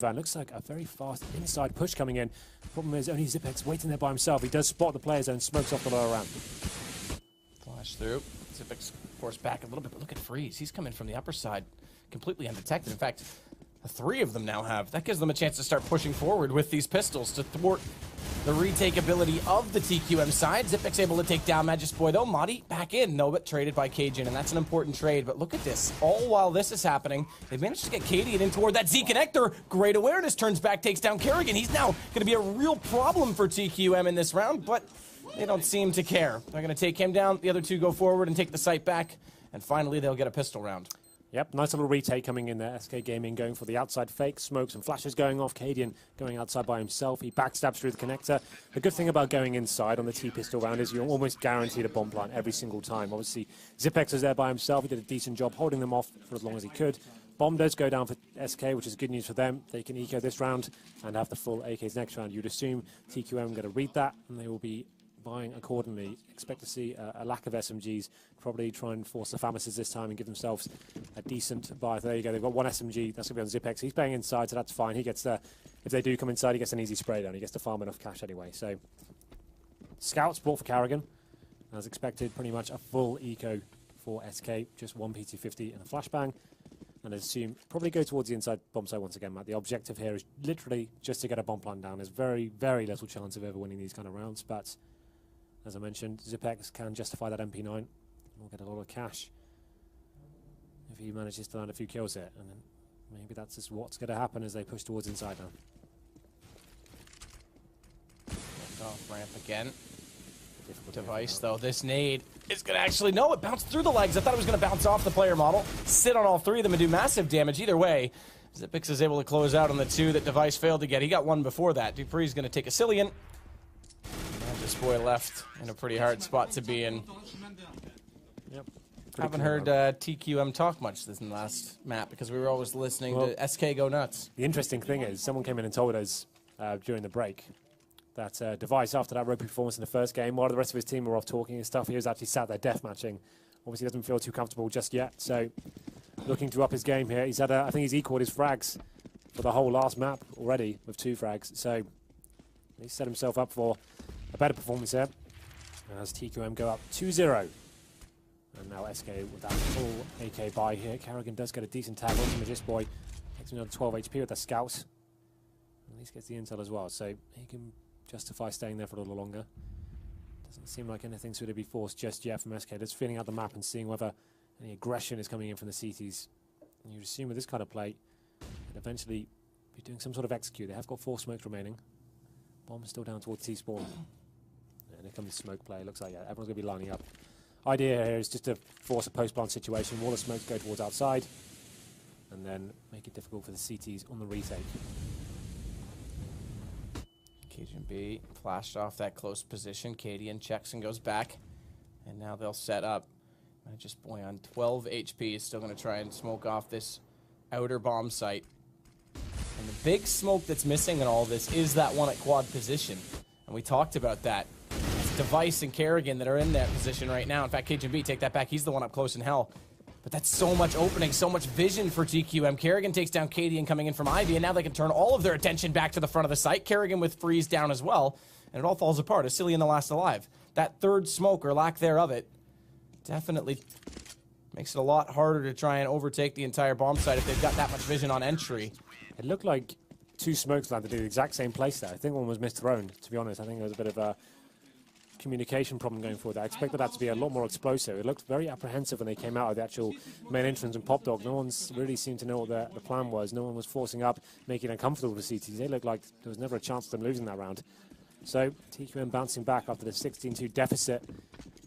Van. Looks like a very fast inside push coming in. Problem is, only Zipex waiting there by himself. He does spot the player zone, smokes off the lower ramp. Flash through. Zipex forced back a little bit, but look at Friis. He's coming from the upper side, completely undetected. In fact, the three of them now have. That gives them a chance to start pushing forward with these pistols to thwart the retake ability of the TQM side. Zipex able to take down MODDII, though. MODDII back in. No, but traded by cajunb, and that's an important trade. But look at this. All while this is happening, they've managed to get cadiaN in toward that Z connector. Great awareness. Turns back, takes down karrigan. He's now going to be a real problem for TQM in this round, but they don't seem to care. They're going to take him down. The other two go forward and take the site back. And finally, they'll get a pistol round. Yep, nice little retake coming in there. SK Gaming going for the outside fake. Smokes and flashes going off. cadiaN going outside by himself. He backstabs through the connector. The good thing about going inside on the T-pistol round is you're almost guaranteed a bomb plant every single time. Obviously, Zipex was there by himself. He did a decent job holding them off for as long as he could. Bomb does go down for SK, which is good news for them. They can eco this round and have the full AKs next round. You'd assume TQM are going to read that, and they will be buying accordingly. Expect to see a lack of SMGs. Probably try and force the Famises this time and give themselves a decent buy. There you go. They've got one SMG. That's going to be on Zipex. He's playing inside, so that's fine. He gets the, if they do come inside, he gets an easy spray down. He gets to farm enough cash anyway. So, Scouts bought for karrigan. As expected, pretty much a full eco for SK. Just one PT50 and a flashbang. And I assume probably go towards the inside bomb site once again, Matt. The objective here is literally just to get a bomb plant down. There's very, very little chance of ever winning these kind of rounds, but as I mentioned, Zipex can justify that MP9. We'll get a lot of cash if he manages to land a few kills here. And then maybe that's just what's going to happen as they push towards inside now. Off ramp again. Device, though. This nade is going to actually... No, it bounced through the legs. I thought it was going to bounce off the player model, sit on all three of them and do massive damage. Either way, Zipex is able to close out on the two that Device failed to get. He got one before that. dupreeh is going to take AcilioN. MODDII left in a pretty hard spot to be in. Yep. Haven't heard TQM talk much this last map because we were always listening to SK go nuts. The interesting thing is, someone came in and told us during the break that Device, after that ropey performance in the first game, while the rest of his team were off talking and stuff, he was actually sat there deathmatching. Obviously doesn't feel too comfortable just yet, so looking to up his game here. He's had, I think he's equaled his frags for the whole last map already with 2 frags, so he's set himself up for a better performance here. As TQM go up 2-0. And now SK with that full AK buy here. karrigan does get a decent tag on MODDII. Takes another 12 HP with the scouts. At least gets the intel as well, so he can justify staying there for a little longer. Doesn't seem like anything's going to be forced just yet from SK. Just feeling out the map and seeing whether any aggression is coming in from the CTs. And you'd assume with this kind of play, they'd eventually be doing some sort of execute. They have got 4 smokes remaining. Bomb's still down towards T-spawn. And here comes the smoke play. It looks like everyone's going to be lining up. Idea here is just to force a post-plant situation. All the smokes go towards outside. And then make it difficult for the CTs on the retake. cajunb flashed off that close position. cadiaN checks and goes back. And now they'll set up. MODDII on 12 HP is still going to try and smoke off this outer bomb site. And the big smoke that's missing in all this is that one at quad position. And we talked about that. It's Device and karrigan that are in that position right now. In fact, cajunb, take that back. He's the one up close in hell. But that's so much opening, so much vision for TQM. karrigan takes down cadiaN coming in from Ivy, and now they can turn all of their attention back to the front of the site. karrigan with Friis down as well, and it all falls apart. AcilioN the last alive. That third smoke, or lack thereof it, definitely makes it a lot harder to try and overtake the entire bomb site if they've got that much vision on entry. It looked like 2 smokes landed in the exact same place there. I think one was misthrown, to be honest. I think there was a bit of a communication problem going forward. I expected that to be a lot more explosive. It looked very apprehensive when they came out of the actual main entrance and Pop Dog. No one's really seemed to know what the plan was. No one was forcing up, making it uncomfortable for CTs. They looked like there was never a chance of them losing that round. So TQM bouncing back after the 16-2 deficit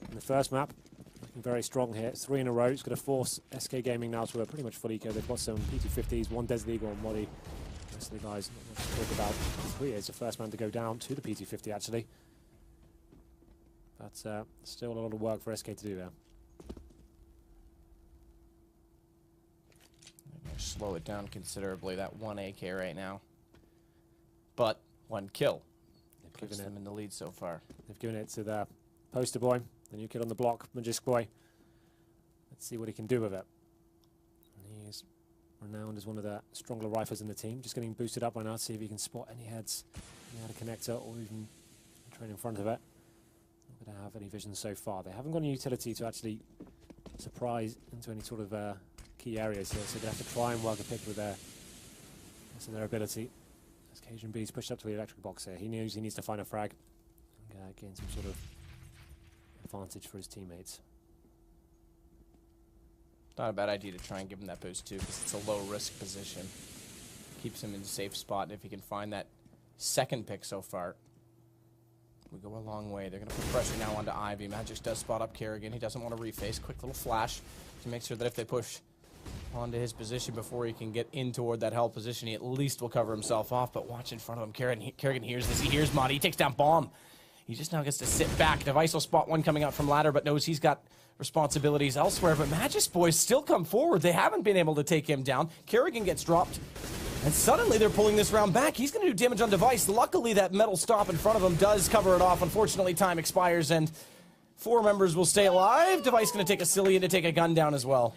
in the first map. Looking very strong here. 3 in a row. It's going to force SK Gaming now to a pretty much full eco. They've got some PT50s, 1 Desert Eagle on MODDII. The rest of the guys not much to talk about. Friis, the first man to go down to the PT50 actually. But still a lot of work for SK to do there. Slow it down considerably, that 1 AK right now. But 1 kill. They've given them in the lead so far. They've given it to the poster boy, the new kid on the block, MODDII. Let's see what he can do with it. And he's renowned as one of the stronger rifles in the team. Just getting boosted up right now to see if he can spot any heads near the connector or even train in front of it. Not going to have any vision so far. They haven't got any utility to actually surprise into any sort of key areas here, so they have to try and work a pick with their ability. As cajunb's pushed up to the electric box here, he knows he needs to find a frag and gain some sort of advantage for his teammates. Not a bad idea to try and give him that boost too, because it's a low risk position. Keeps him in a safe spot, and if he can find that second pick so far, we go a long way. They're going to put pressure now onto Ivy. Magic does spot up karrigan. He doesn't want to reface. Quick little flash to make sure that if they push onto his position before he can get in toward that held position, he at least will cover himself off. But watch in front of him. karrigan hears this. He hears MODDII. He takes down Bomb. He just now gets to sit back. Device will spot one coming out from ladder, but knows he's got responsibilities elsewhere. But Magic's boys still come forward. They haven't been able to take him down. karrigan gets dropped. And suddenly they're pulling this round back. He's going to do damage on Device. Luckily, that metal stop in front of him does cover it off. Unfortunately, time expires, and 4 members will stay alive. Device going to take AcilioN to take a gun down as well.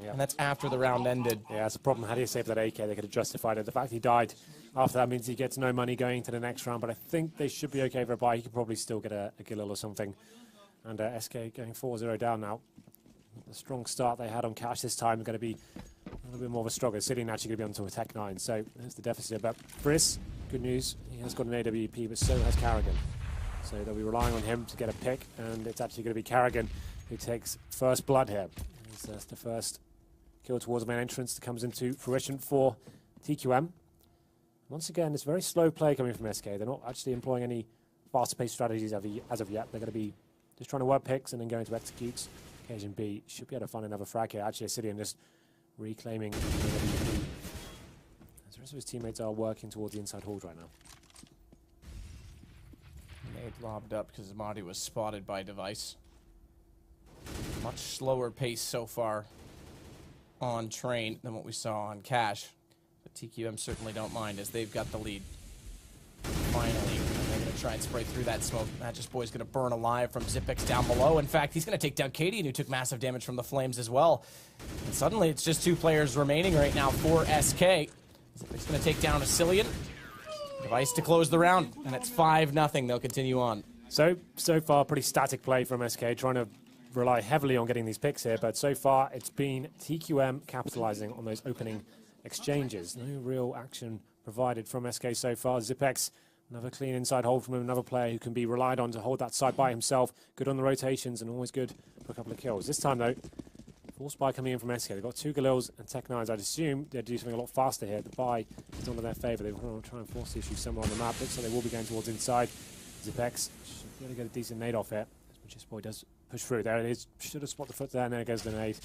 Yep. And that's after the round ended. Yeah, that's a problem. How do you save that AK? They could have justified it. The fact he died after that means he gets no money going to the next round, but I think they should be okay for a buy. He could probably still get a kill or something. And SK going 4-0 down now. The strong start they had on Cash this time are going to be a little bit more of a struggle. AcilioN actually going to be onto a Tech 9, so there's the deficit. But Friis, good news, he has got an AWP, but so has karrigan. So they'll be relying on him to get a pick, and it's actually going to be karrigan who takes first blood here. That's the first kill towards the main entrance that comes into fruition for TQM. Once again, it's very slow play coming from SK. They're not actually employing any faster-paced strategies as of yet. They're going to be just trying to work picks and then going to execute. cajunb should be able to find another frag here. Actually, AcilioN just reclaiming the AWP. As the rest of his teammates are working towards the inside hold right now. Nade lobbed up because MODDII was spotted by Device. Much slower pace so far on Train than what we saw on Cash. But TQM certainly don't mind as they've got the lead. Finally, they're going to try and spray through that smoke. Magic's boy's going to burn alive from Zipex down below. In fact, he's going to take down cadiaN, who took massive damage from the flames as well. And suddenly, it's just 2 players remaining right now for SK. Zipex going to take down AcilioN. Device to close the round, and it's 5-0. They'll continue on. So far, pretty static play from SK, trying to rely heavily on getting these picks here, but so far it's been TQM capitalizing on those opening exchanges. No real action provided from SK so far. Zipex, another clean inside hold from him, another player who can be relied on to hold that side by himself. Good on the rotations and always good for a couple of kills. This time though, force buy coming in from SK. They've got 2 Galils and Tech 9s. I'd assume they'd do something a lot faster here. The buy is not in their favour. They want to try and force the issue somewhere on the map. Looks like they will be going towards inside. Zipex should be able to get a decent nade off here. As boy does push through. There it is. Should have spotted the foot there, and there goes the nade.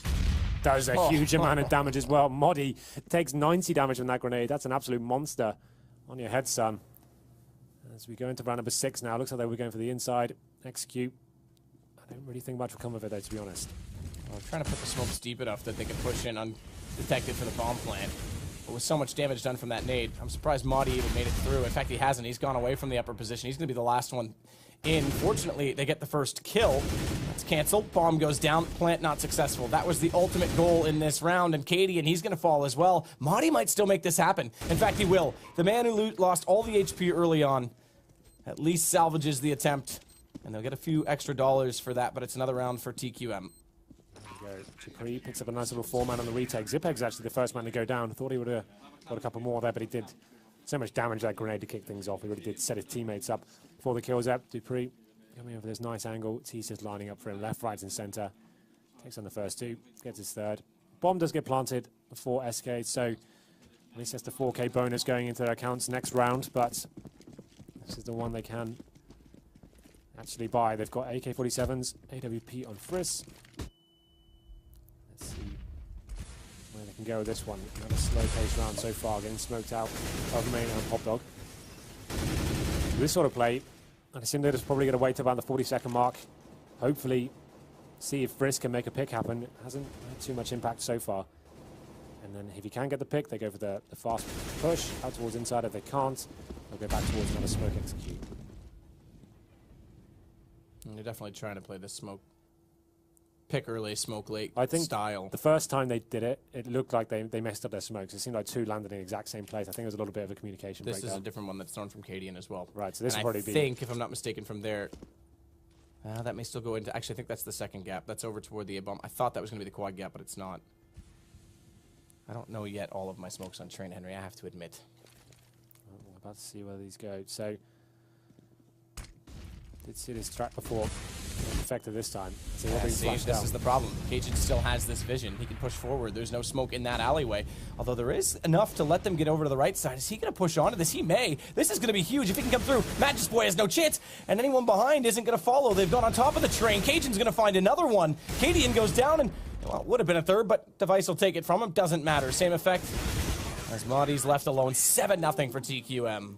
Does a huge amount of damage as well. MODDII takes 90 damage from that grenade. That's an absolute monster on your head, son. As we go into round number 6 now, looks like they were going for the inside. Execute. I don't really think much will come of it, though, to be honest. Well, they're trying to put the smokes deep enough that they can push in undetected for the bomb plant. But with so much damage done from that nade, I'm surprised MODDII even made it through. In fact, he hasn't. He's gone away from the upper position. He's going to be the last one in. Fortunately, they get the first kill. That's canceled. Bomb goes down. Plant not successful. That was the ultimate goal in this round. And cadiaN, he's going to fall as well. MODDII might still make this happen. In fact, he will. The man who lost all the HP early on at least salvages the attempt. And they'll get a few extra dollars for that, but it's another round for TQM. dupreeh picks up a nice little 4-man on the retake. Zipeg's actually the first man to go down. Thought he would have got a couple more there, but he did so much damage that grenade to kick things off. He really did set his teammates up for the kills up. dupreeh coming over this nice angle. TSM lining up for him, left, right, and center. Takes on the first 2, gets his 3rd. Bomb does get planted for SK, so at least that's the 4K bonus going into their accounts next round, but this is the one they can actually buy. They've got AK-47s, AWP on Friis. Let's see where they can go with this one. Another slow-paced round so far, getting smoked out of main and Pop Dog. This sort of play, I assume they're just probably going to wait about the 40-second mark. Hopefully, see if Friis can make a pick happen. It hasn't had too much impact so far. And then if he can get the pick, they go for the fast push out towards inside. If they can't, they'll go back towards another smoke execute. And they're definitely trying to play this smoke pick early, smoke late I think style. the first time they did it, it looked like they messed up their smokes. It seemed like two landed in the exact same place. I think it was a little bit of a communication This breakdown. is a different one that's thrown from cadiaN as well. Right, so this and will probably be... I think, if I'm not mistaken, from there... that may still go into... Actually, I think that's the second gap. That's over toward the A-bomb. I thought that was going to be the quad gap, but it's not. I don't know yet all of my smokes on Train Henry, I have to admit. We're about to see where these go. So, did see this track before. Effective this time. So See, this is the problem. cajunb still has this vision. He can push forward. There's no smoke in that alleyway. Although there is enough to let them get over to the right side. Is he going to push onto this? He may. This is going to be huge. If he can come through, Boy has no chance. And anyone behind isn't going to follow. They've gone on top of the train. cajunb's going to find another one. cadiaN goes down and, well, it would have been a third, but Device will take it from him. Doesn't matter. Same effect as MODDII's left alone. 7-0 for TQM.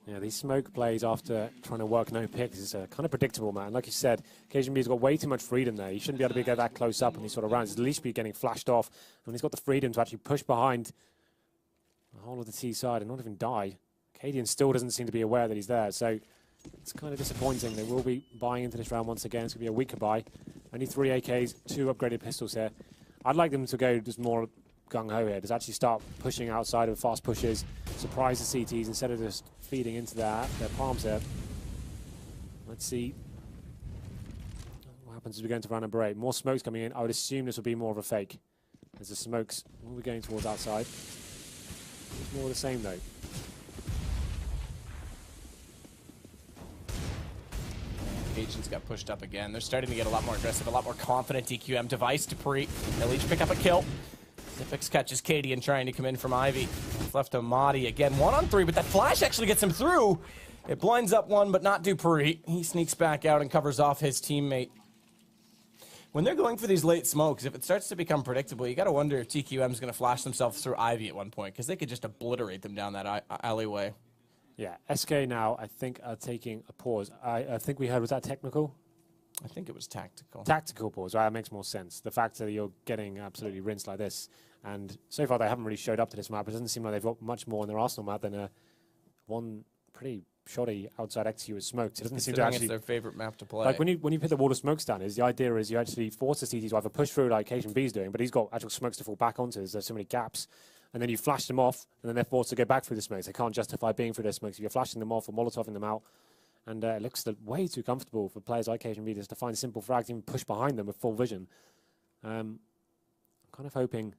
Yeah, these smoke plays after trying to work no picks is kind of predictable, man. Like you said, cajunb's got way too much freedom there. He shouldn't be able to get that close up in these sort of rounds. He'd at least be getting flashed off. And he's got the freedom to actually push behind the whole of the T side and not even die. cadiaN still doesn't seem to be aware that he's there, so it's kind of disappointing. They will be buying into this round once again. It's going to be a weaker buy. Only 3 AKs, 2 upgraded pistols here. I'd like them to go just more gung-ho here. Just actually start pushing outside of fast pushes, surprise the CTs instead of just feeding into their palms here. Let's see what happens as we go into round number 8. More smokes coming in. I would assume this will be more of a fake, as the smokes will be going towards outside. It's more of the same though. cajunb's got pushed up again. They're starting to get a lot more aggressive, a lot more confident. TQM, Device, dupreeh. They'll each pick up a kill. Xyp9x catches cadiaN trying to come in from Ivy. Left to MODDII again. 1-on-3, but that flash actually gets him through. It blinds up one, but not dupreeh. He sneaks back out and covers off his teammate. When they're going for these late smokes, if it starts to become predictable, you got to wonder if TQM's going to flash themselves through Ivy at one point, because they could just obliterate them down that alleyway. Yeah, SK now, I think, are taking a pause. I think we heard, was that technical? I think it was tactical. Tactical pause, right? That makes more sense. The fact that you're getting absolutely rinsed like this, and so far they haven't really showed up to this map. It doesn't seem like they've got much more on their arsenal map than one pretty shoddy outside execute with smokes. It doesn't seem to actually... It's their favorite map to play. Like when you put the wall of smokes down, the idea is you actually force the CT to either push through like cajunb's doing, but he's got actual smokes to fall back onto. There's so many gaps. And then you flash them off, and then they're forced to go back through the smokes. They can't justify being through their smokes if you're flashing them off or molotoving them out. And it looks way too comfortable for players like cajunb just to find simple frags and push behind them with full vision. I'm kind of hoping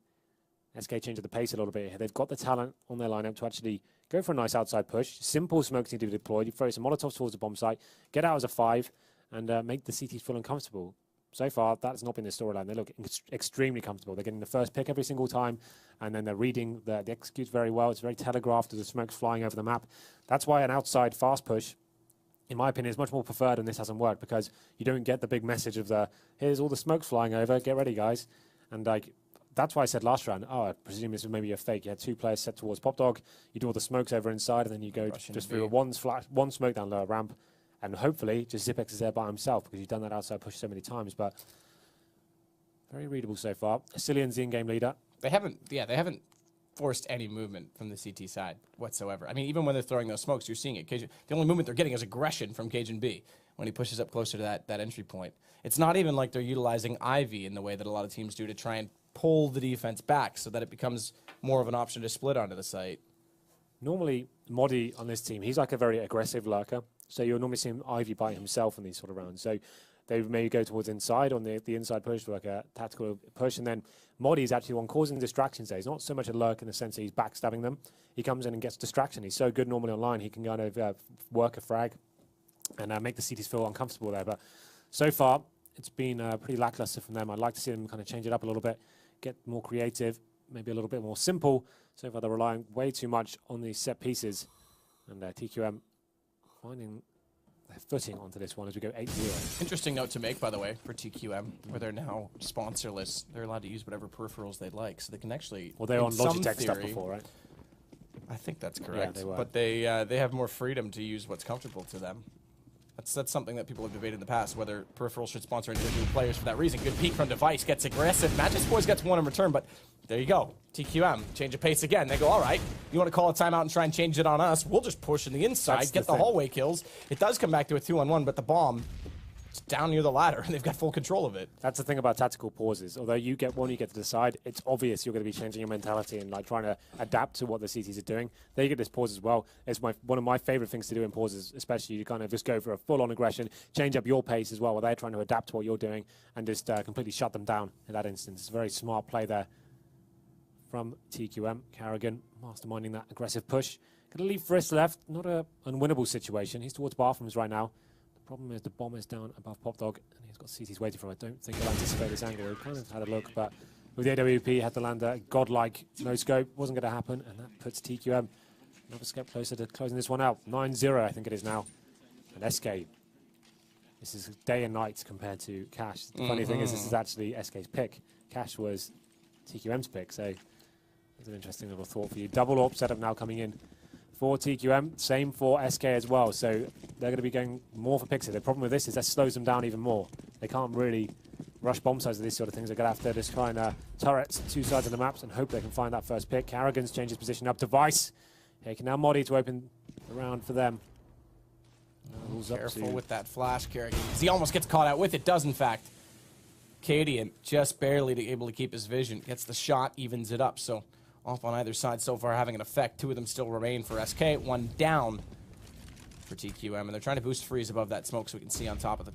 SK changes the pace a little bit here. They've got the talent on their lineup to actually go for a nice outside push. Simple smokes need to be deployed. You throw some molotovs towards the bomb site, get out as a 5, and make the CTs feel uncomfortable. So far, that's not been the storyline. They look extremely comfortable. They're getting the first pick every single time, and then they're reading the executes very well. It's very telegraphed as the smoke's flying over the map. That's why an outside fast push, in my opinion, is much more preferred, and this hasn't worked, because you don't get the big message of the, here's all the smokes flying over, get ready, guys. And like, that's why I said last round, I presume this was maybe a fake. You had 2 players set towards Pop Dog, you do all the smokes over inside, and then you go just through one smoke down lower ramp. And hopefully, just Xyp9x is there by himself, because he's done that outside push so many times. But very readable so far. AcilioN's the in-game leader. They haven't forced any movement from the CT side whatsoever. I mean, even when they're throwing those smokes, you're seeing it. The only movement they're getting is aggression from cajunb when he pushes up closer to that entry point. It's not even like they're utilizing Ivy in the way that a lot of teams do to try and pull the defense back so that it becomes more of an option to split onto the site. Normally, MODDII on this team, he's like a very aggressive lurker. So you'll normally see him Ivy by himself in these sort of rounds. So they may go towards inside on the inside push, like a tactical push. And then MODDII is actually one causing distractions there. He's not so much a lurk in the sense that he's backstabbing them. He comes in and gets distraction. He's so good normally online, he can kind of work a frag and make the CTs feel uncomfortable there. But so far, it's been pretty lackluster from them. I'd like to see them kind of change it up a little bit, get more creative, maybe a little bit more simple. So far, they're relying way too much on these set pieces. And TQM finding their footing onto this one as we go 8-0. Interesting note to make, by the way, for TQM, where they're now sponsorless. They're allowed to use whatever peripherals they'd like, so they can actually... Well, they were on Logitech stuff before, right? I think that's correct. Yeah, they were. But they have more freedom to use what's comfortable to them. That's something that people have debated in the past, whether peripherals should sponsor individual players for that reason. Good peek from Device, gets aggressive. Boys gets one in return, but there you go. TQM, change of pace again. They go, all right, you want to call a timeout and try and change it on us? We'll just push in the inside, get the hallway kills. It does come back to a 2-on-1, but the bomb down near the ladder, and they've got full control of it. That's the thing about tactical pauses. Although you get one, you get to decide, it's obvious you're going to be changing your mentality and like trying to adapt to what the CTs are doing. They get this pause as well. It's one of my favorite things to do in pauses, especially you kind of just go for a full-on aggression, change up your pace as well, where they're trying to adapt to what you're doing and just completely shut them down in that instance. It's a very smart play there from TQM. karrigan masterminding that aggressive push. Going to leave Friis left. Not an unwinnable situation. He's towards bathrooms right now. The problem is the bomb is down above Pop Dog, and he's got CTs waiting for him. I don't think he'll anticipate this angle. He kind of had a look, but with the AWP, had to land a godlike no-scope. Wasn't going to happen, and that puts TQM another step closer to closing this one out. 9-0, I think it is now. And SK, this is day and night compared to Cash. The funny thing is, this is actually SK's pick. Cash was TQM's pick, so that's an interesting little thought for you. Double AWP setup now coming in for TQM, same for SK as well, so they're going to be going more for picks. The problem with this is that slows them down even more. They can't really rush bomb sides of these sort of things. They're going to have to just try and turret two sides of the maps and hope they can find that first pick. karrigan's changed his position up to Vice. He can now MODDII to open the round for them. Careful with that flash, karrigan, because he almost gets caught out with it, does in fact. cadiaN just barely able to keep his vision, gets the shot, evens it up, so off on either side so far having an effect. Two of them still remain for SK, one down for TQM, and they're trying to boost Friis above that smoke so we can see on top of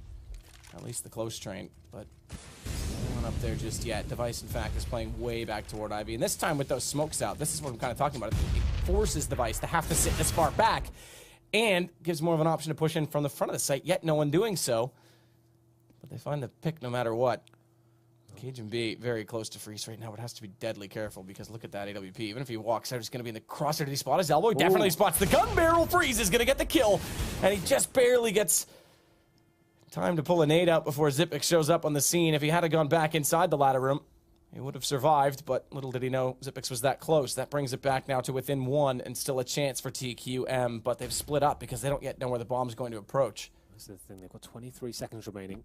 at least the close train, but no one up there just yet. Device, in fact, is playing way back toward Ivy, and this time with those smokes out, this is what I'm kind of talking about. It forces Device to have to sit this far back and gives more of an option to push in from the front of the site, yet no one doing so. But they find the pick no matter what. cajunb very close to Friis right now, but has to be deadly careful because look at that AWP. Even if he walks out, he's going to be in the crosshair. Did he spot his elbow? He definitely spots the gun barrel. Friis is going to get the kill, and he just barely gets time to pull a nade out before Xyp9x shows up on the scene. If he had gone back inside the ladder room, he would have survived, but little did he know Xyp9x was that close. That brings it back now to within one and still a chance for TQM, but they've split up because they don't yet know where the bomb's going to approach. That's the thing. They've got 23 seconds remaining.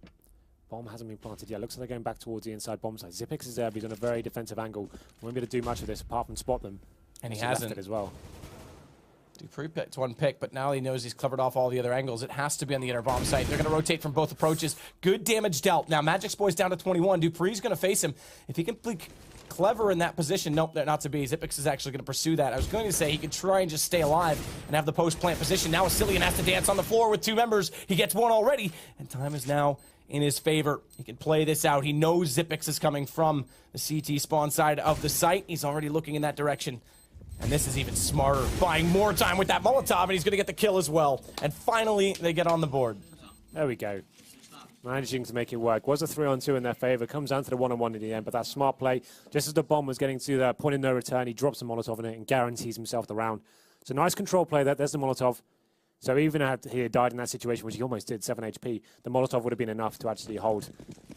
Bomb hasn't been planted yet. Looks like they're going back towards the inside bomb site. Xyp9x is there, but he's on a very defensive angle. Won't be able to do much of this apart from spot them. And he hasn't. It as well. dupreeh picked one pick, but now he knows he's covered off all the other angles. It has to be on the inner bomb site. They're going to rotate from both approaches. Good damage dealt. Now Magic's boy's down to 21. dupreeh's going to face him. If he can be clever in that position, nope, not to be. Xyp9x is actually going to pursue that. I was going to say he could try and just stay alive and have the post-plant position. Now AcilioN has to dance on the floor with two members. He gets one already, and time is now in his favor. He can play this out. He knows Xyp9x is coming from the CT spawn side of the site. He's already looking in that direction. And this is even smarter, buying more time with that Molotov, and he's going to get the kill as well. And finally, they get on the board. There we go. Managing to make it work. Was a 3-on-2 in their favor. Comes down to the 1-on-1 in the end, but that smart play. Just as the bomb was getting to the point of no return, he drops a Molotov in it and guarantees himself the round. So nice control play there. There's the Molotov. So even if he had died in that situation, which he almost did, 7 HP, the Molotov would have been enough to actually hold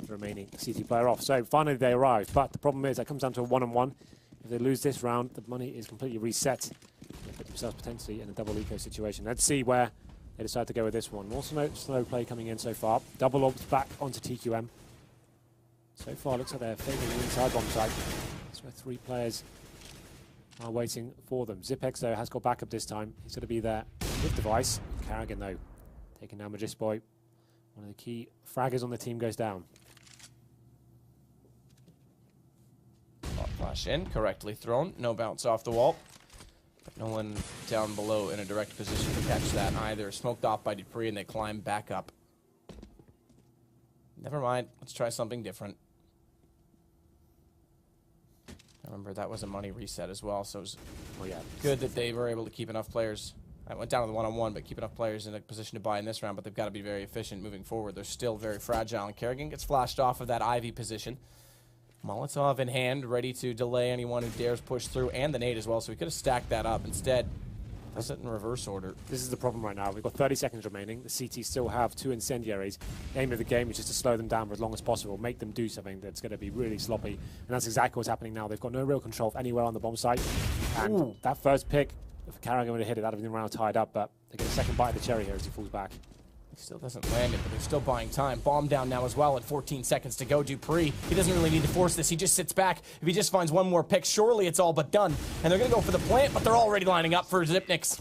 the remaining CT player off. So finally they arrive. But the problem is that comes down to a 1-on-1. If they lose this round, the money is completely reset. They put themselves potentially in a double eco situation. Let's see where they decide to go with this one. More slow play coming in so far. Double AWPs back onto TQM. So far, looks like they're favoring the inside bomb side. That's where 3 players are waiting for them. Xyp9x, though, has got backup this time. He's going to be there with Device. karrigan, though, taking down MODDII boy. One of the key fraggers on the team goes down. Flash in, correctly thrown. No bounce off the wall. But no one down below in a direct position to catch that either. Smoked off by dupreeh, and they climb back up. Never mind. Let's try something different. I remember that was a money reset as well, so it was good that they were able to keep enough players. I went down to the 1-on-1, but keep enough players in a position to buy in this round, but they've got to be very efficient moving forward. They're still very fragile, and karrigan gets flashed off of that Ivy position. Molotov in hand, ready to delay anyone who dares push through, and the nade as well, so we could have stacked that up. Instead, does it in reverse order. This is the problem right now. We've got 30 seconds remaining. The CT still have 2 incendiaries. The aim of the game is just to slow them down for as long as possible, make them do something that's going to be really sloppy, and that's exactly what's happening now. They've got no real control of anywhere on the bomb site, and that first pick, if karrigan would have hit it, that would have been round tied up, but they get a second bite of the cherry here as he falls back. He still doesn't land it, but they're still buying time. Bomb down now as well at 14 seconds to go. dupreeh, he doesn't really need to force this. He just sits back. If he just finds one more pick, surely it's all but done. And they're going to go for the plant, but they're already lining up for Xyp9x.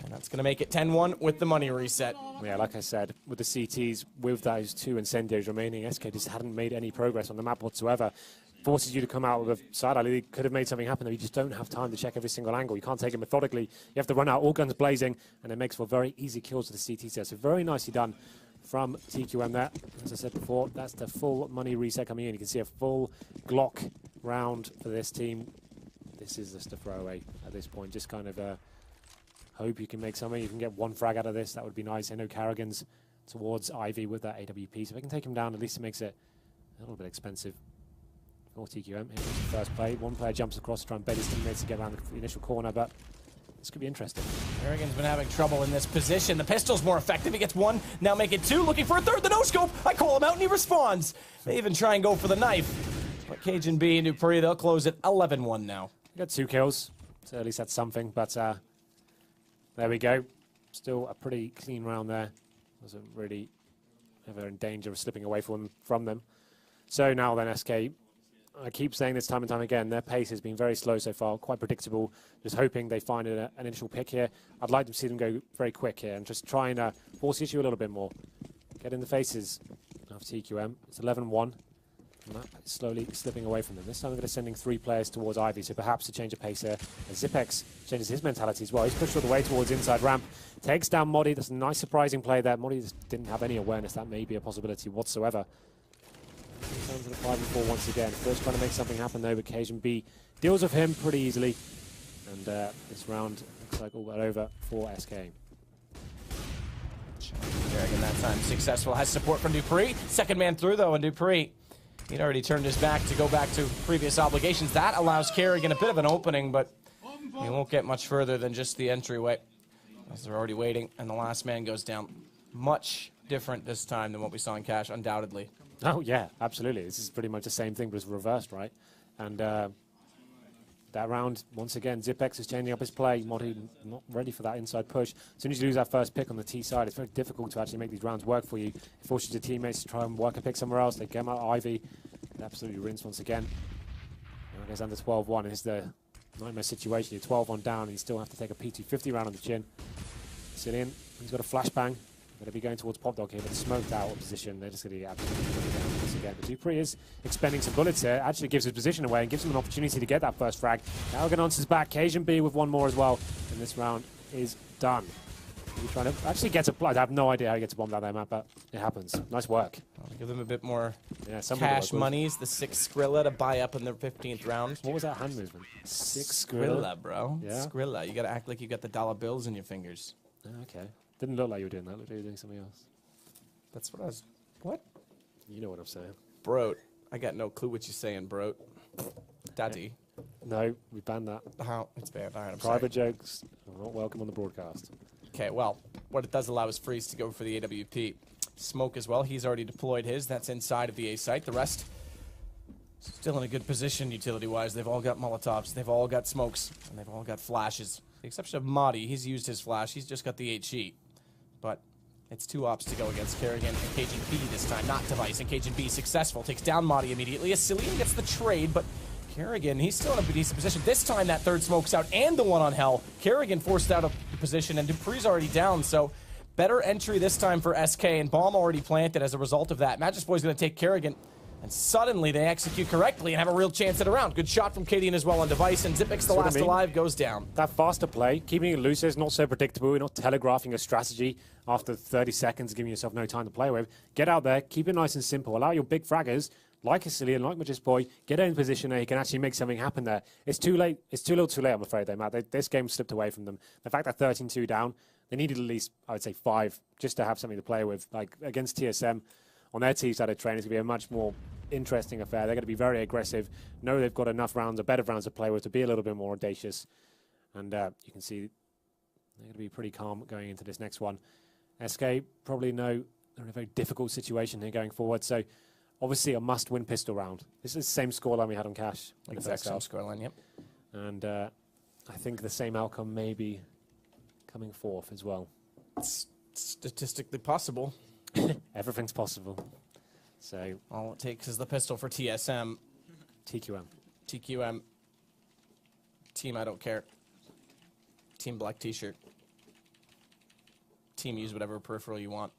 And That's going to make it 10-1 with the money reset. Yeah, like I said, with the CTs, with those 2 incendiaries remaining, SK just hadn't made any progress on the map whatsoever. Forces you to come out with a side alley. They could have made something happen, though you just don't have time to check every single angle. You can't take it methodically. You have to run out, all guns blazing, and it makes for very easy kills with the CTs there. So very nicely done from TQM there. As I said before, that's the full money reset coming in. You can see a full Glock round for this team. This is just a throwaway at this point. Just kind of hope you can make something. You can get 1 frag out of this. That would be nice. I know karrigan's towards Ivy with that AWP. So if I can take him down, at least it makes it a little bit expensive for TQM. Here's the first play. 1 player jumps across to try and bait his teammates to get around the initial corner, but this could be interesting. karrigan's been having trouble in this position. The pistol's more effective. He gets 1, now make it 2, looking for a 3rd. The no-scope. I call him out and he responds. They even try and go for the knife. But cajunb and dupreeh, they'll close it 11-1 now. Got 2 kills, so at least that's something, but there we go. Still a pretty clean round there. Wasn't really ever in danger of slipping away from them. So now then, SK, I keep saying this time and time again, their pace has been very slow so far, quite predictable. Just hoping they find an initial pick here. I'd like to see them go very quick here and just try and force the issue a little bit more. Get in the faces of TQM. It's 11-1. Map slowly slipping away from them. This time they're sending 3 players towards Ivy, so perhaps a change of pace here. As Zipex changes his mentality as well. He's pushed all the way towards inside ramp. Takes down MODDII. That's a nice surprising play there. MODDII just didn't have any awareness that may be a possibility whatsoever. Down to the 5-4 once again. First trying to make something happen though, but cajunb deals with him pretty easily. And this round looks like all but over for SK. karrigan that time successful. Has support from dupreeh. Second man through though, and dupreeh, he'd already turned his back to go back to previous obligations. That allows karrigan a bit of an opening, but he won't get much further than just the entryway, as they're already waiting, and the last man goes down. Much different this time than what we saw in Cash, undoubtedly. Oh, yeah, absolutely. This is pretty much the same thing, but it's reversed, right? And that round, once again, Zipex is changing up his play. MODDII not ready for that inside push. As soon as you lose that first pick on the T side, it's very difficult to actually make these rounds work for you. It forces your teammates to try and work a pick somewhere else. They get him out Ivy. It absolutely rinsed once again. Now it goes under 12-1. It's the nightmare situation. You're 12-1 down, and you still have to take a P250 round on the chin. AcilioN, he's got a flashbang. Going to be going towards Pop Dog here, but smoked out of position. They're just going to get absolutely down once again. But dupreeh is expending some bullets here. Actually gives his position away and gives him an opportunity to get that first frag. karrigan answers back. cajunb with 1 more as well. And this round is done. He's trying to actually get a... I have no idea how he gets a bomb down there, Matt, but it happens. Nice work. I'll give them a bit more cash monies. The 6 Skrilla to buy up in their 15th round. What was that hand movement? 6 Skrilla, bro. Yeah. Skrilla. You got to act like you got the dollar bills in your fingers. Okay. Didn't look like you were doing that. Looked like you were doing something else. That's what I was... What? You know what I'm saying. Broat. I got no clue what you're saying, broat. Daddy. No, we banned that. How? It's bad. All right, I'm Private jokes are not welcome on the broadcast. Okay, well, what it does allow is Friis to go for the AWP. Smoke as well. He's already deployed his. That's inside of the A site. The rest still in a good position utility-wise. They've all got Molotovs. They've all got smokes. And they've all got flashes. With the exception of MODDII. He's used his flash. He's just got the HE. But it's 2 ops to go against karrigan and cajunb this time, not Device. And cajunb successful. Takes down MODDII immediately. AcilioN gets the trade, but karrigan, he's still in a decent position. This time that 3rd smoke's out and the 1 on Hell. karrigan forced out of the position, and dupreeh's already down, so better entry this time for SK, and bomb already planted as a result of that. Matches Boy's going to take karrigan, and suddenly they execute correctly and have a real chance at a round. Good shot from cadiaN as well on Device, and Zipex, the last alive, goes down. That faster play, keeping it loose is not so predictable. You're not telegraphing a strategy after 30 seconds, giving yourself no time to play with. Get out there, keep it nice and simple. Allow your big fraggers, like AcilioN, like Matches Boy, get in position there. He can actually make something happen there. It's too late. It's too little too late, I'm afraid, though, Matt. This game slipped away from them. The fact that 13-2 down, they needed at least, I would say, 5 just to have something to play with. Like, against TSM, on their T side of train, it's going to be a much more interesting affair. They're going to be very aggressive. Know they've got enough rounds, or better rounds to play with, to be a little bit more audacious. And you can see they're going to be pretty calm going into this next one. SK probably know they're in a very difficult situation here going forward. So, obviously, a must-win pistol round. This is the same scoreline we had on Cash. Exact same scoreline, yep. And I think the same outcome may be coming forth as well. It's statistically possible. Everything's possible. So all it takes is the pistol for TSM. TQM. Team I don't care. Team black t-shirt. team use whatever peripheral you want.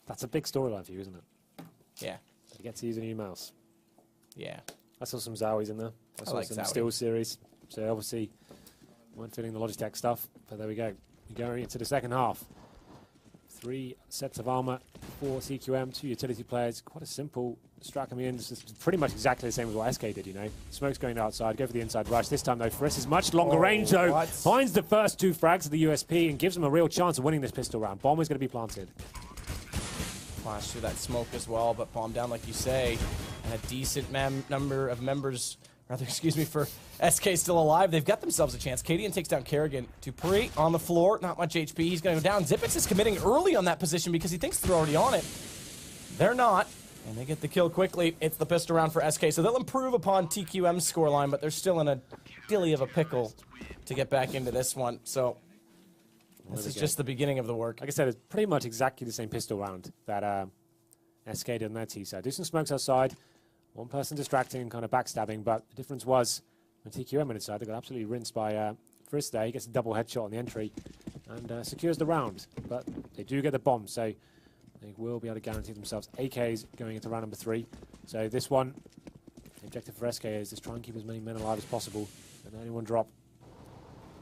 That's a big storyline for you, isn't it? Yeah. You get to use a new mouse. Yeah. I saw some Zowies in there. I saw like some Zowie. Steel series. So obviously, weren't feeling the Logitech stuff. But there we go. We're going into the second half. 3 sets of armor, 4 CQM, 2 utility players. Quite a simple strat coming in. This is pretty much exactly the same as what SK did, you know. Smoke's going outside, go for the inside rush. This time, though, Friis is much longer range, though. What? Finds the first 2 frags of the USP and gives them a real chance of winning this pistol round. Bomb is going to be planted. Flash through that smoke as well, but bomb down, like you say. And a decent number of members, rather, excuse me, for SK still alive. They've got themselves a chance. cadiaN takes down karrigan. dupreeh on the floor, not much HP. He's going to go down. Xyp9x is committing early on that position because he thinks they're already on it. They're not, and they get the kill quickly. It's the pistol round for SK, so they'll improve upon TQM's scoreline, but they're still in a dilly of a pickle to get back into this one. So this is just the beginning of the work. Like I said, it's pretty much exactly the same pistol round that SK did on their T side. Do some smokes outside. One person distracting and kind of backstabbing, but the difference was when TQM went inside, they got absolutely rinsed by Friis there. He gets a double headshot on the entry and secures the round. But they do get the bomb, so they will be able to guarantee themselves AKs going into round number 3. So this one, the objective for SK is to try and keep as many men alive as possible. And only one drop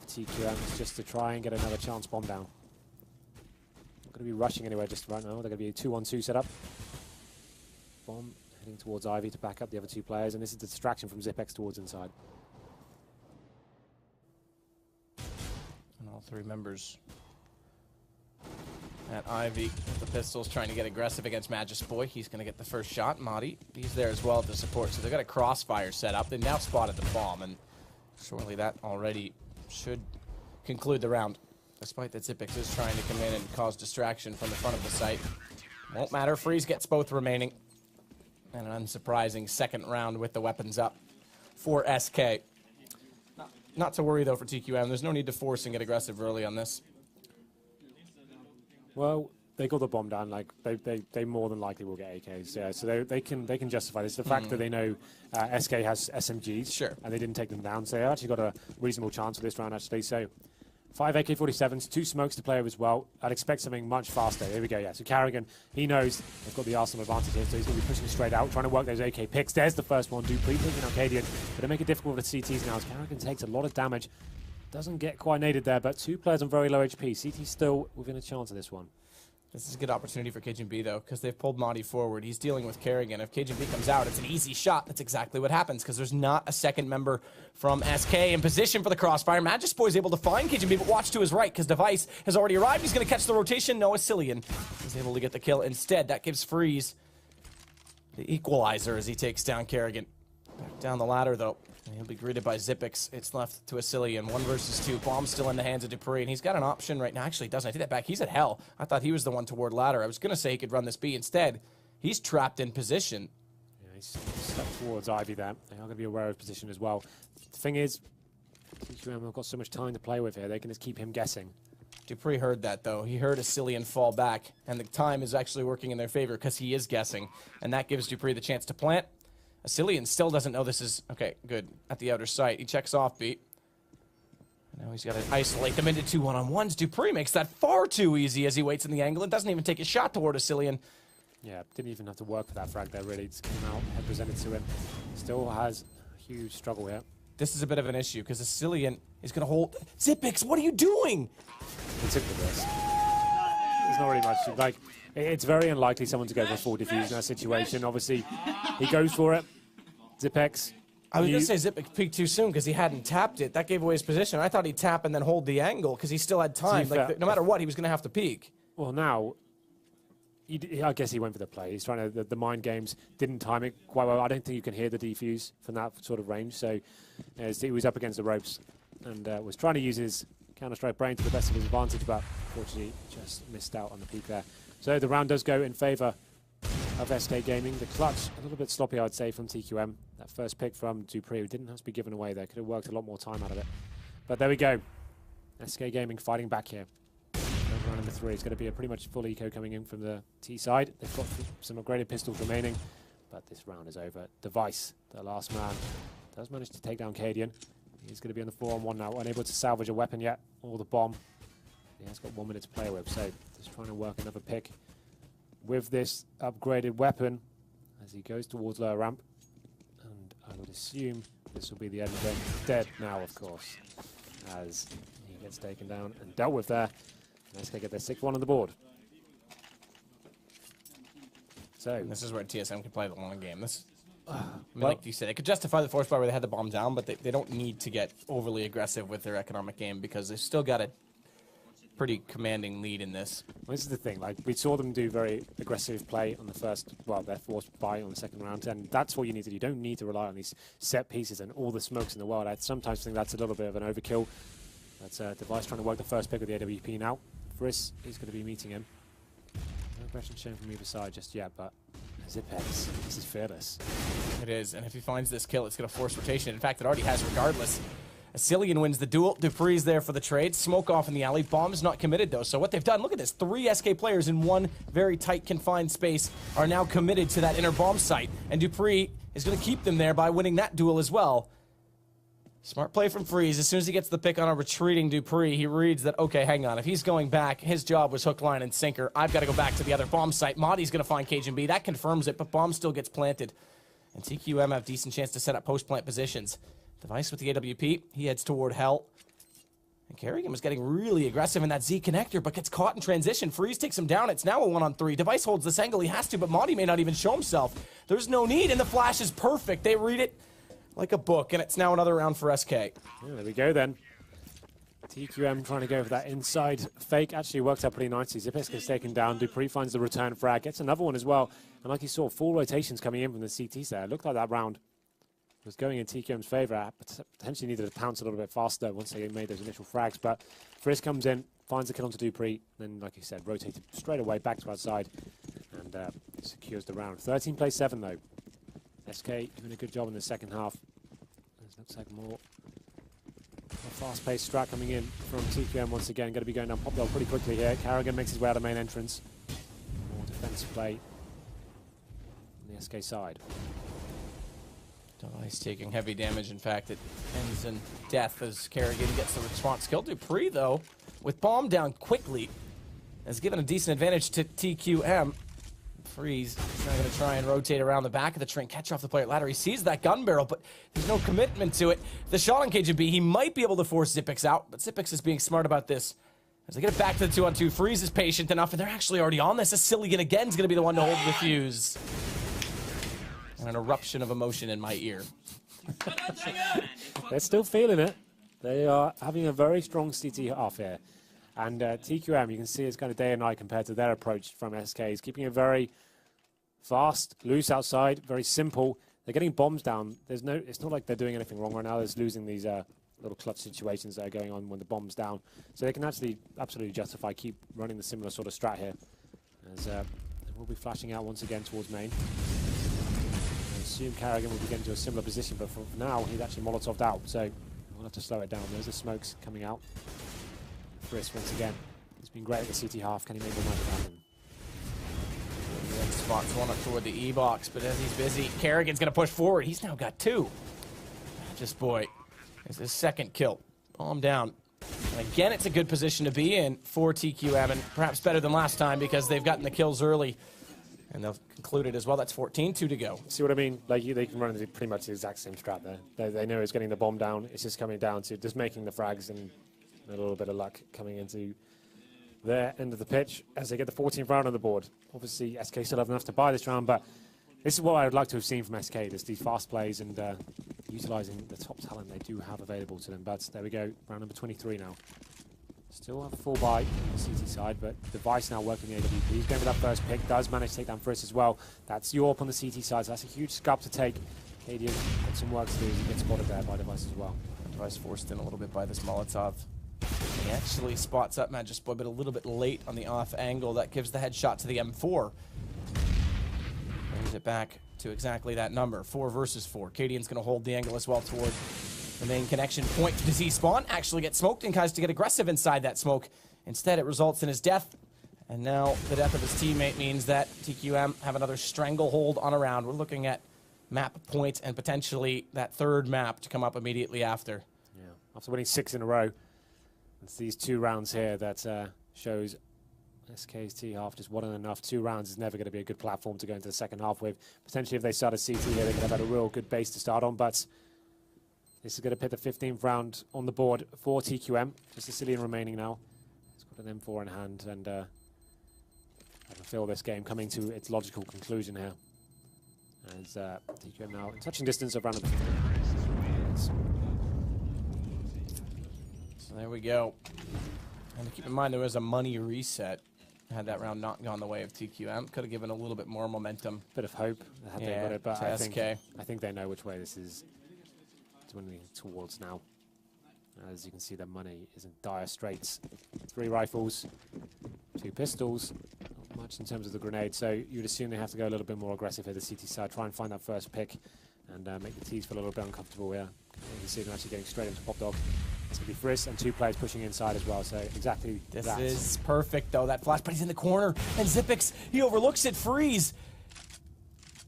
for TQM is just to try and get another chance bomb down. Not going to be rushing anywhere just right now. They're going to be a 2-1-2 setup. Bomb heading towards Ivy to back up the other 2 players, and this is the distraction from Xyp9x towards inside. And all 3 members at Ivy with the pistols trying to get aggressive against MODDII. He's going to get the first shot. MODDII, he's there as well to support. So they've got a crossfire set up. They've now spotted the bomb, and surely that already should conclude the round. Despite that Xyp9x is trying to come in and cause distraction from the front of the site. Won't matter. Friis gets both remaining. And an unsurprising second round with the weapons up for SK. Not to worry, though, for TQM. There's no need to force and get aggressive early on this. Well, they got the bomb down. Like they more than likely will get AKs. Yeah, so they can justify this. The fact that they know SK has SMGs, sure, and they didn't take them down, so they actually got a reasonable chance for this round. Actually, so 5 AK-47s, 2 smokes to play with as well. I'd expect something much faster. Here we go. Yeah, so karrigan, he knows they've got the arsenal advantage here, so he's going to be pushing straight out, trying to work those AK picks. There's the first one. dupreeh taking out cadiaN, but they make it difficult for the CTs now as karrigan takes a lot of damage. Doesn't get quite naded there, but 2 players on very low HP. CT still within a chance of this one. This is a good opportunity for cajunb, though, because they've pulled MODDII forward. He's dealing with karrigan. If cajunb comes out, it's an easy shot. That's exactly what happens, because there's not a second member from SK in position for the crossfire. MODDII is able to find cajunb, but watch to his right, because Device has already arrived. He's going to catch the rotation. No, AcilioN is able to get the kill. Instead, that gives Friis the equalizer as he takes down karrigan. Back down the ladder, though. And he'll be greeted by Xyp9x. It's left to AcilioN. 1 versus 2. Bomb still in the hands of dupreeh, and he's got an option right now. Actually, he doesn't. I take that back. He's at hell. I thought he was the one toward ladder. I was going to say he could run this B. Instead, he's trapped in position. Yeah, he's stepped towards Ivy there. They are going to be aware of his position as well. The thing is, TQM have got so much time to play with here. They can just keep him guessing. dupreeh heard that, though. He heard AcilioN fall back, and the time is actually working in their favor because he is guessing, and that gives dupreeh the chance to plant. AcilioN still doesn't know this is... Okay, good. At the outer site. He checks off beat. Now he's got to isolate them into 2 1-on-1s. dupreeh makes that far too easy as he waits in the angle and doesn't even take a shot toward AcilioN. Yeah, didn't even have to work for that frag there, really. Just came out, head presented to him. Still has a huge struggle here. This is a bit of an issue because AcilioN is going to hold... Xyp9x, what are you doing? He took the risk. There's not really much. Like, it's very unlikely someone to go for full defuse in that situation. Obviously, he goes for it. Xyp9x. I was going to say Xyp9x peeked too soon because he hadn't tapped it. That gave away his position. I thought he'd tap and then hold the angle because he still had time. Like, no matter what, he was going to have to peek. Well, now, I guess he went for the play. He's trying to... The mind games didn't time it quite well. I don't think you can hear the defuse from that sort of range. So he was up against the ropes and was trying to use his Counter-Strike brain to the best of his advantage, but unfortunately just missed out on the peek there. So the round does go in favour of SK Gaming. The clutch, a little bit sloppy, I'd say, from TQM. That first pick from dupreeh, who didn't have to be given away there. Could have worked a lot more time out of it. But there we go. SK Gaming fighting back here. Round number 3 is going to be a pretty much full eco coming in from the T side. They've got some upgraded pistols remaining, but this round is over. Device, the last man, does manage to take down cadiaN. He's going to be on the 4-on-1 now, unable to salvage a weapon yet, or the bomb. He has got 1 minute to play with, so just trying to work another pick with this upgraded weapon as he goes towards lower ramp. And I would assume this will be the end of him. Dead now, of course, as he gets taken down and dealt with there. And SK get their 6th one on the board. So this is where TSM can play the long game. This, I mean, like you said, they could justify the force bar where they had the bomb down, but they don't need to get overly aggressive with their economic game because they've still got a pretty commanding lead in this. Well, this is the thing, like, we saw them do very aggressive play on the first, well, their force buy on the second round, and that's what you need to do. You don't need to rely on these set pieces and all the smokes in the world. I sometimes think that's a little bit of an overkill. That's Device trying to work the first pick with the AWP now. Friis is going to be meeting him. No aggression shown from either side just yet, but Zipex, this is fearless. It is, and if he finds this kill, it's going to force rotation. In fact, it already has regardless. AcilioN wins the duel. dupreeh's there for the trade. Smoke off in the alley. Bomb's not committed, though. So what they've done, look at this. 3 SK players in one very tight, confined space are now committed to that inner bomb site. And dupreeh is going to keep them there by winning that duel as well. Smart play from Friis. As soon as he gets the pick on a retreating dupreeh, he reads that, okay, hang on. If he's going back, his job was hook, line, and sinker. I've got to go back to the other bomb site. MODDII's going to find cajunb. That confirms it, but bomb still gets planted. And TQM have decent chance to set up post-plant positions. Device with the AWP, he heads toward Hell. And karrigan was getting really aggressive in that Z connector, but gets caught in transition. Friis takes him down. It's now a 1-on-3. Device holds this angle. He has to, but MODDII may not even show himself. There's no need, and the flash is perfect. They read it like a book, and it's now another round for SK. Yeah, there we go then. TQM trying to go for that inside fake. Actually worked out pretty nicely. Zipex gets taken down. dupreeh finds the return frag. Gets another one as well. And like you saw, full rotations coming in from the CTs there. It looked like that round was going in TQM's favor. Potentially needed to pounce a little bit faster once they made those initial frags. But Friis comes in, finds the kill onto dupreeh. Then, like you said, rotated straight away back to outside. And secures the round. 13 plays 7, though. SK doing a good job in the second half. There's looks like more fast-paced strat coming in from TQM once again. Going to be going down Popdog pretty quickly here. karrigan makes his way out of the main entrance. More defensive play on the SK side. Device taking heavy damage. In fact, it ends in death as karrigan gets the response kill. dupreeh, though, with bomb down quickly, has given a decent advantage to TQM. Friis is now going to try and rotate around the back of the train, catch off the player ladder. He sees that gun barrel, but there's no commitment to it. The shot on cajunb, he might be able to force Zipex out, but Zipex is being smart about this. As they get it back to the 2-on-2, Friis is patient enough, and they're actually already on this. AcilioN again is going to be the one to hold the fuse. And an eruption of emotion in my ear. They're still feeling it. They are having a very strong CT half here. And TQM, you can see it's kind of day and night compared to their approach from SK. He's keeping it very fast, loose outside, very simple. They're getting bombs down. It's not like they're doing anything wrong right now. They're just losing these little clutch situations that are going on when the bomb's down. So they can actually absolutely justify keep running the similar sort of strat here. As they will be flashing out once again towards main. I assume karrigan will be getting to a similar position, but for now he's actually Molotov'd out. So we'll have to slow it down. There's the smokes coming out. Friis once again. He's been great at the CT half. Can he make the magic happen? Spots one up toward the E-box, but as he's busy, karrigan's going to push forward. He's now got 2. Just boy, it's his second kill. Bomb down. And again, it's a good position to be in for TQM, and perhaps better than last time because they've gotten the kills early. And they'll conclude it as well. That's 14, 2 to go. See what I mean? Like they can run pretty much the exact same strat there. They know it's getting the bomb down. It's just coming down to just making the frags and a little bit of luck coming into their end of the pitch as they get the 14th round on the board. Obviously, SK still have enough to buy this round, but this is what I would like to have seen from SK. Just these fast plays and utilising the top talent they do have available to them. But there we go, round number 23 now. Still have a full buy on the CT side, but Device now working the AWP. He's going for that first pick, does manage to take down Friis as well. That's Yorp on the CT side, so that's a huge scalp to take. cadiaN got some work to do as he gets spotted there by Device as well. Device forced in a little bit by this Molotov. He actually spots up Magic Boy, but a little bit late on the off angle. That gives the headshot to the M4. Brings it back to exactly that number, 4 versus 4. cadiaN's going to hold the angle as well toward the main connection point. Does he spawn? Actually get smoked and tries to get aggressive inside that smoke. Instead, it results in his death. And now the death of his teammate means that TQM have another stranglehold on a round. We're looking at map points and potentially that 3rd map to come up immediately after. Yeah, after winning 6 in a row. It's these 2 rounds here that shows SK's T-half just wasn't enough. 2 rounds is never going to be a good platform to go into the second half with. Potentially, if they start a CT here, they could have had a real good base to start on, but this is going to put the 15th round on the board for TQM. Just AcilioN remaining now. He's got an M4 in hand, and I can feel this game coming to its logical conclusion here. As TQM now in touching distance of round number 15. So there we go. And keep in mind there was a money reset. Had that round not gone the way of TQM, could have given a little bit more momentum. Bit of hope had they got it, but I think they know which way this is dwindling towards now. As you can see, the money is in dire straits. 3 rifles, 2 pistols, not much in terms of the grenade. So you'd assume they have to go a little bit more aggressive here, the CT side, try and find that first pick and make the T's feel a little bit uncomfortable here. You can see them actually getting straight into Pop Dog. It's going to be Friis and 2 players pushing inside as well, so exactly this that. is perfect, though, that flash, but he's in the corner, and Xyp9x, he overlooks it, Friis.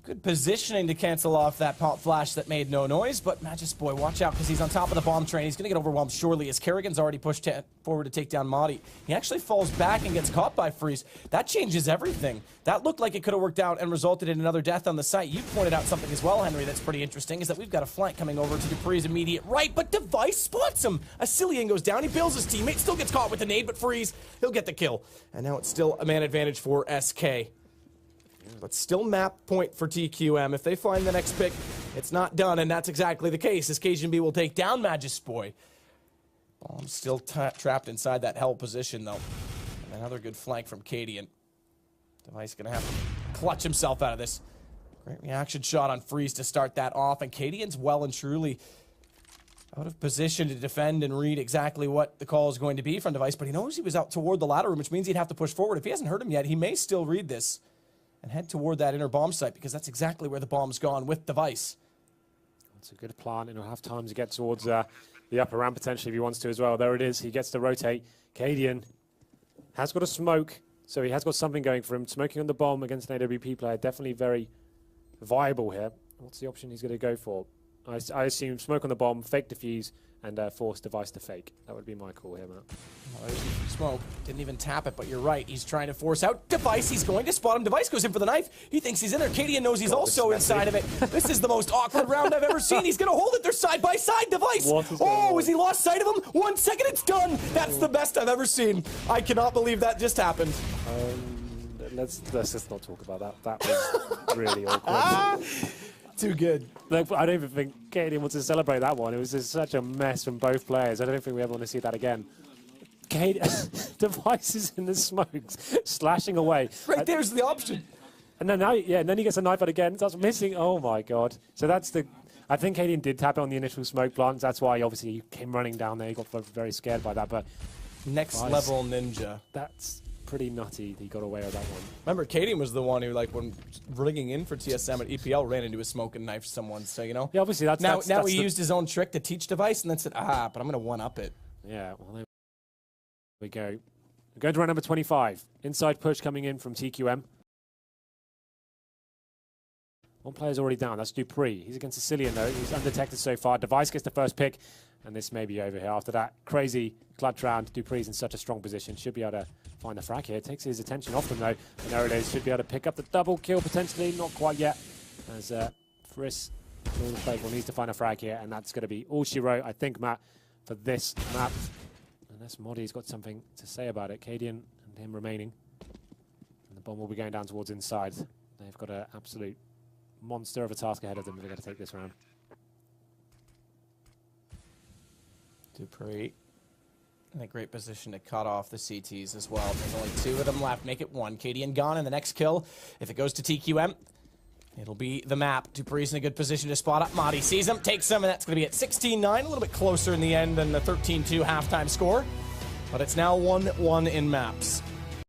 Good positioning to cancel off that pop flash that made no noise, but MODDII, watch out, because he's on top of the bomb train. He's going to get overwhelmed surely, as karrigan's already pushed forward to take down MODDII. He actually falls back and gets caught by Friis. That changes everything. That looked like it could have worked out and resulted in another death on the site. You pointed out something as well, Henry, that's pretty interesting, is that we've got a flank coming over to dupreeh's immediate right, but Device spots him. AcilioN goes down, he bails his teammate, still gets caught with the nade, but Friis, he'll get the kill. And now it's still a man advantage for SK. But still map point for TQM. If they find the next pick, it's not done, and that's exactly the case, as cajunb will take down MODDII. Bomb's still trapped inside that hell position, though. And another good flank from cadiaN. Device gonna have to clutch himself out of this. Great reaction shot on Friis to start that off, and cadiaN's well and truly out of position to defend and read exactly what the call is going to be from Device, but he knows he was out toward the ladder room, which means he'd have to push forward. If he hasn't heard him yet, he may still read this and head toward that inner bomb site, because that's exactly where the bomb's gone with Device. It's a good plan, and he'll have time to get towards the upper ramp potentially if he wants to as well. There it is. He gets to rotate. cadiaN has got a smoke, so he has got something going for him. Smoking on the bomb against an AWP player, definitely very viable here. What's the option he's going to go for? I assume smoke on the bomb, fake defuse, and force Device to fake. That would be my call here, Matt. Well, smoke. Didn't even tap it, but you're right. He's trying to force out Device. He's going to spot him. Device goes in for the knife. He thinks he's in there. cadiaN knows he's also inside of it. This is the most awkward round I've ever seen. He's going to hold it. They're side by side. Device. Oh, has he lost sight of him? 1 second, it's done. That's the best I've ever seen. I cannot believe that just happened. Let's just not talk about that. That was really awkward. Too good. Look, I don't even think cadiaN wants to celebrate that one. It was just such a mess from both players. I don't think we ever want to see that again. Device is in the smokes, slashing away. Right there's the option. And then and then he gets a knife out again. Starts missing. Oh my god. So that's the. I think cadiaN did tap it on the initial smoke plant. That's why obviously he came running down there. He got very scared by that. But next level ninja. That's pretty nutty. He got away with that one. Remember, cadiaN was the one who, like, when rigging in for TSM at EPL, ran into a smoke and knifed someone. So, you know. Yeah, obviously that's now he used his own trick to teach Device, and then said, but I'm gonna one up it. Yeah. Well, there we go. We're going to round number 25. Inside push coming in from TQM. One player's already down. That's dupreeh. He's against AcilioN, though. He's undetected so far. Device gets the first pick, and this may be over here. After that crazy clutch round, dupreeh's in such a strong position. Should be able to find the frag here. Takes his attention off them, though. And there it is. Should be able to pick up the double kill, potentially. Not quite yet. As Friis, all the playable, needs to find a frag here, and that's going to be all she wrote, I think, Matt, for this map. Unless MODDII's got something to say about it. cadiaN and him remaining. And the bomb will be going down towards inside. They've got an absolute monster of a task ahead of them if they're going to take this round. dupreeh in a great position to cut off the CTs as well. There's only 2 of them left. Make it 1. cadiaN gone, and the next kill, if it goes to TQM, it'll be the map. dupreeh's in a good position to spot up. MODDII sees him, takes him, and that's going to be at 16-9. A little bit closer in the end than the 13-2 halftime score. But it's now 1-1 in maps.